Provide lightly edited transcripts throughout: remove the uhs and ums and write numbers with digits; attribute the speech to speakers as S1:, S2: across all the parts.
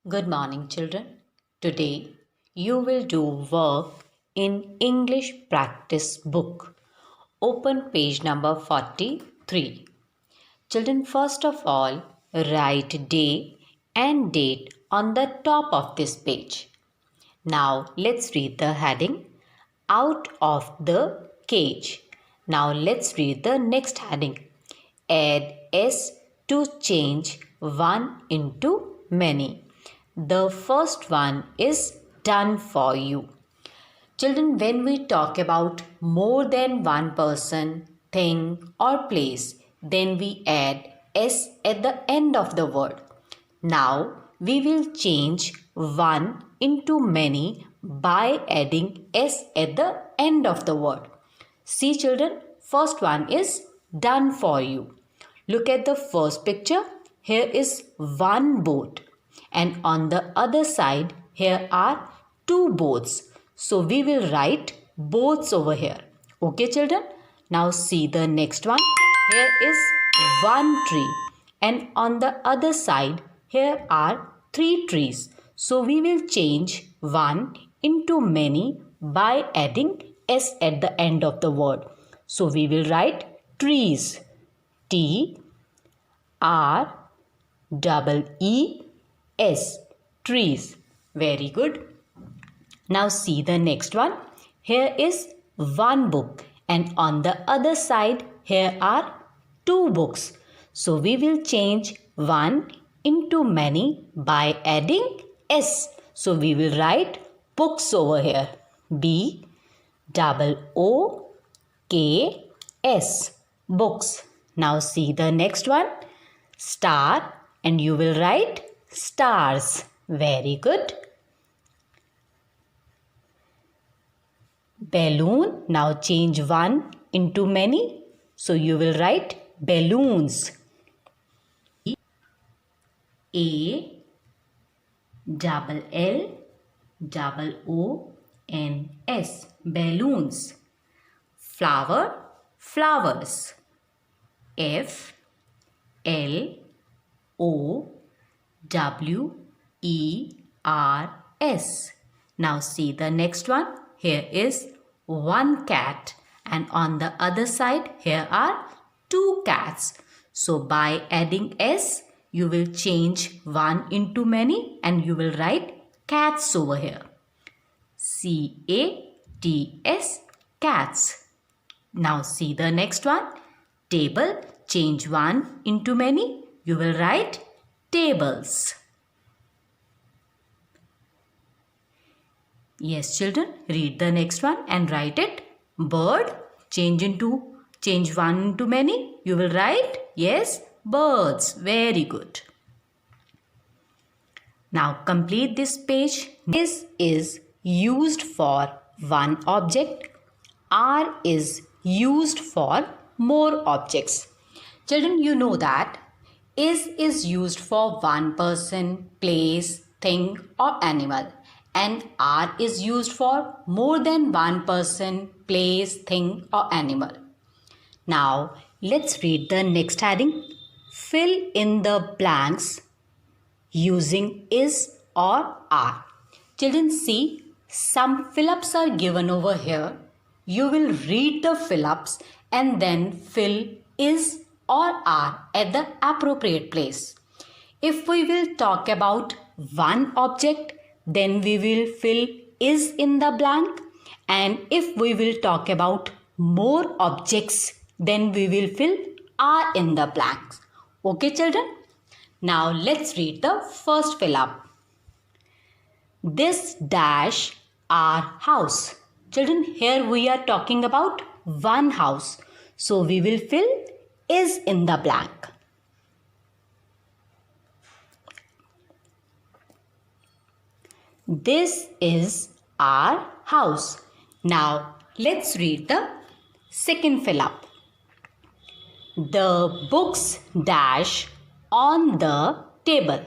S1: Good morning, children. Today you will do work in English practice book. Open page number 43. Children, first of all, write day and date on the top of this page. Now let's read the heading Out of the Cage. Now let's read the next heading. Add S to change one into many. The first one is done for you. Children, when we talk about more than one person, thing, or place, then we add S at the end of the word. Now, we will change one into many by adding S at the end of the word. See, children, first one is done for you. Look at the first picture. Here is one boat, and on the other side, here are two boats. So we will write boats over here. Okay, children? Now see the next one. Here is one tree, and on the other side, here are three trees. So we will change one into many by adding S at the end of the word. So we will write trees. T R E-E-S, trees. Very good. Now see the next one. Here is one book, and on the other side here are two books. So we will change one into many by adding S. So we will write books over here. B-O-O-K-S, books. Now see the next one. Star, and you will write stars. Very good. Balloon, now change one into many. So you will write balloons. A double L double O N S, balloons. Flower, flowers. F L O W E R S. Now see the next one. Here is one cat, and on the other side here are two cats. So by adding S, you will change one into many and you will write cats over here. C-A-T-S, cats. Now see the next one. Table, change one into many, you will write tables. Yes, children, read the next one and write it. Bird, change one into many, you will write, yes, birds. Very good. Now complete this page. This is used for one object. R is used for more objects. Children, you know that is used for one person, place, thing, or animal, and R is used for more than one person, place, thing, or animal. Now let's read the next heading. Fill in the blanks using is or are. Children, see, some fill-ups are given over here. You will read the fill-ups and then fill is or are at the appropriate place. If we will talk about one object, then we will fill is in the blank, and if we will talk about more objects, then we will fill are in the blanks. Okay, children? Now let's read the first fill-up. This dash our house. Children, here we are talking about one house. So we will fill is in the blank. This is our house. Now let's read the second fill-up. The books dash on the table.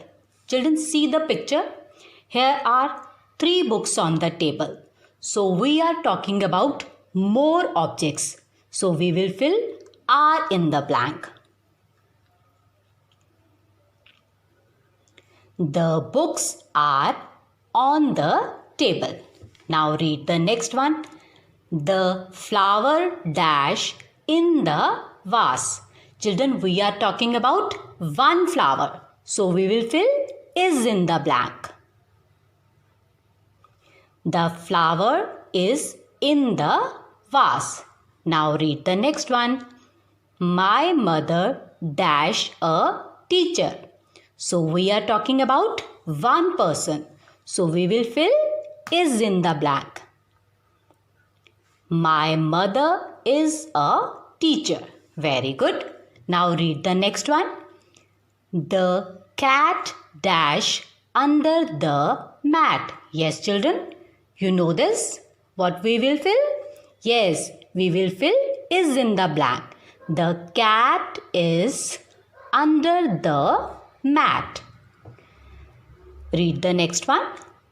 S1: Children, see the picture. Here are three books on the table. So we are talking about more objects. So we will fill are in the blank. The books are on the table. Now read the next one. The flower dash in the vase. Children, we are talking about one flower. So we will fill is in the blank. The flower is in the vase. Now read the next one. My mother dash a teacher. So we are talking about one person. So we will fill is in the blank. My mother is a teacher. Very good. Now read the next one. The cat dash under the mat. Yes, children, you know this. What we will fill? Yes, we will fill is in the blank. The cat is under the mat. Read the next one.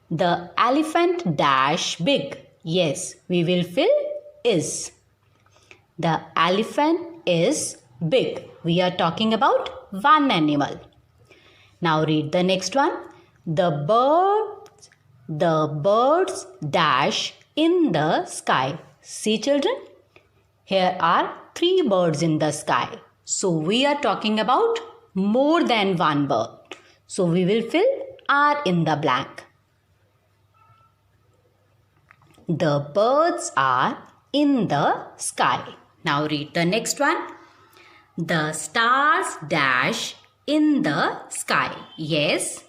S1: The elephant dash big. Yes, we will fill is. The elephant is big. We are talking about one animal. Now read the next one. The birds dash in the sky. See, children, here are 3 birds in the sky. So we are talking about more than one bird. So we will fill are in the blank. The birds are in the sky. Now read the next one. The stars dash in the sky. Yes.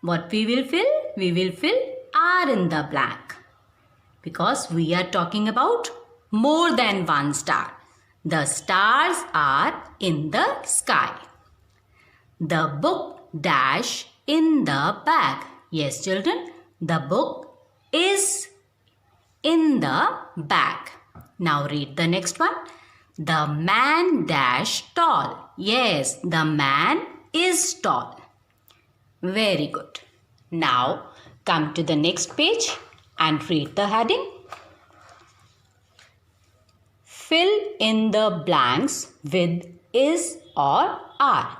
S1: What we will fill? We will fill are in the blank. Because we are talking about more than one star. The stars are in the sky. The book dash in the bag. Yes, children. The book is in the bag. Now read the next one. The man dash tall. Yes, the man is tall. Very good. Now come to the next page and read the heading. Fill in the blanks with is or are.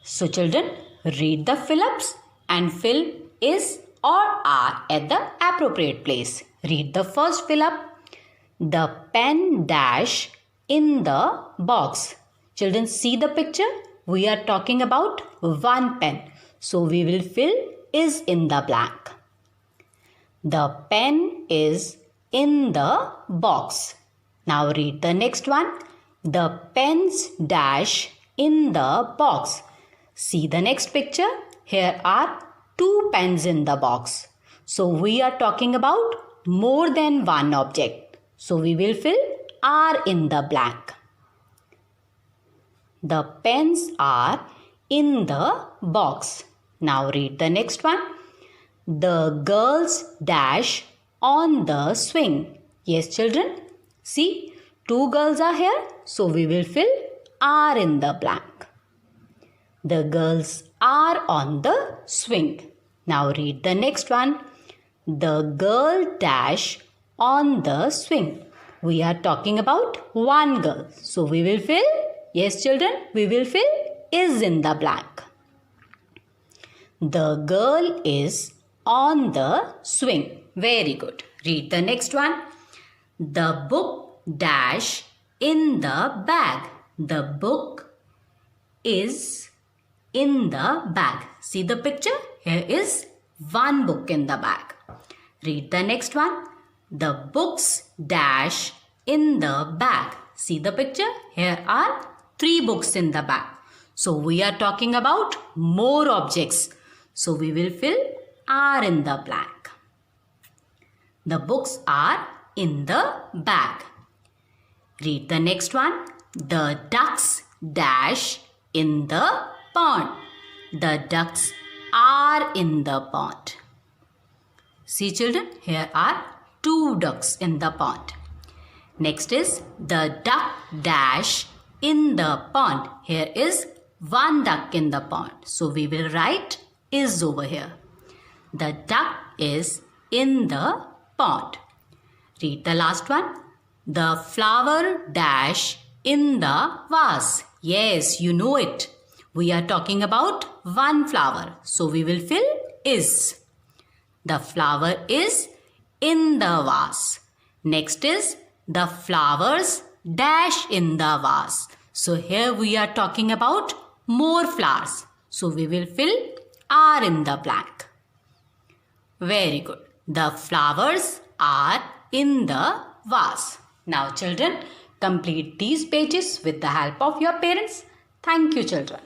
S1: So children, read the fill-ups and fill is or are at the appropriate place. Read the first fill-up. The pen dash in the box. Children, see the picture. We are talking about one pen. So we will fill is in the blank. The pen is in the box. Now read the next one. The pens dash in the box. See the next picture. Here are 2 pens in the box. So we are talking about more than one object. So we will fill are in the blank. The pens are in the box. Now read the next one. The girls dash on the swing. Yes, children. See, 2 girls are here. So we will fill are in the blank. The girls are on the swing. Now read the next one. The girl dash on the swing. We are talking about one girl. So we will fill, yes children, we will fill is in the blank. The girl is on the swing. Very good. Read the next one. The book dash in the bag. The book is in the bag. See the picture? Here is one book in the bag. Read the next one. The books dash in the bag. See the picture? Here are 3 books in the bag. So we are talking about more objects. So we will fill are in the blank. The books are in the bag. Read the next one. The ducks dash in the pond. The ducks are in the pond. See children, here are 2 ducks in the pond. Next is the duck dash in the pond. Here is 1 duck in the pond. So we will write is over here. The duck is in the pond. Read the last one. The flower dash in the vase. Yes, you know it. We are talking about one flower. So we will fill is. The flower is in the vase. Next is the flowers dash in the vase. So here we are talking about more flowers. So we will fill are in the blank. Very good. The flowers are in the vase. Now children, complete these pages with the help of your parents. Thank you children.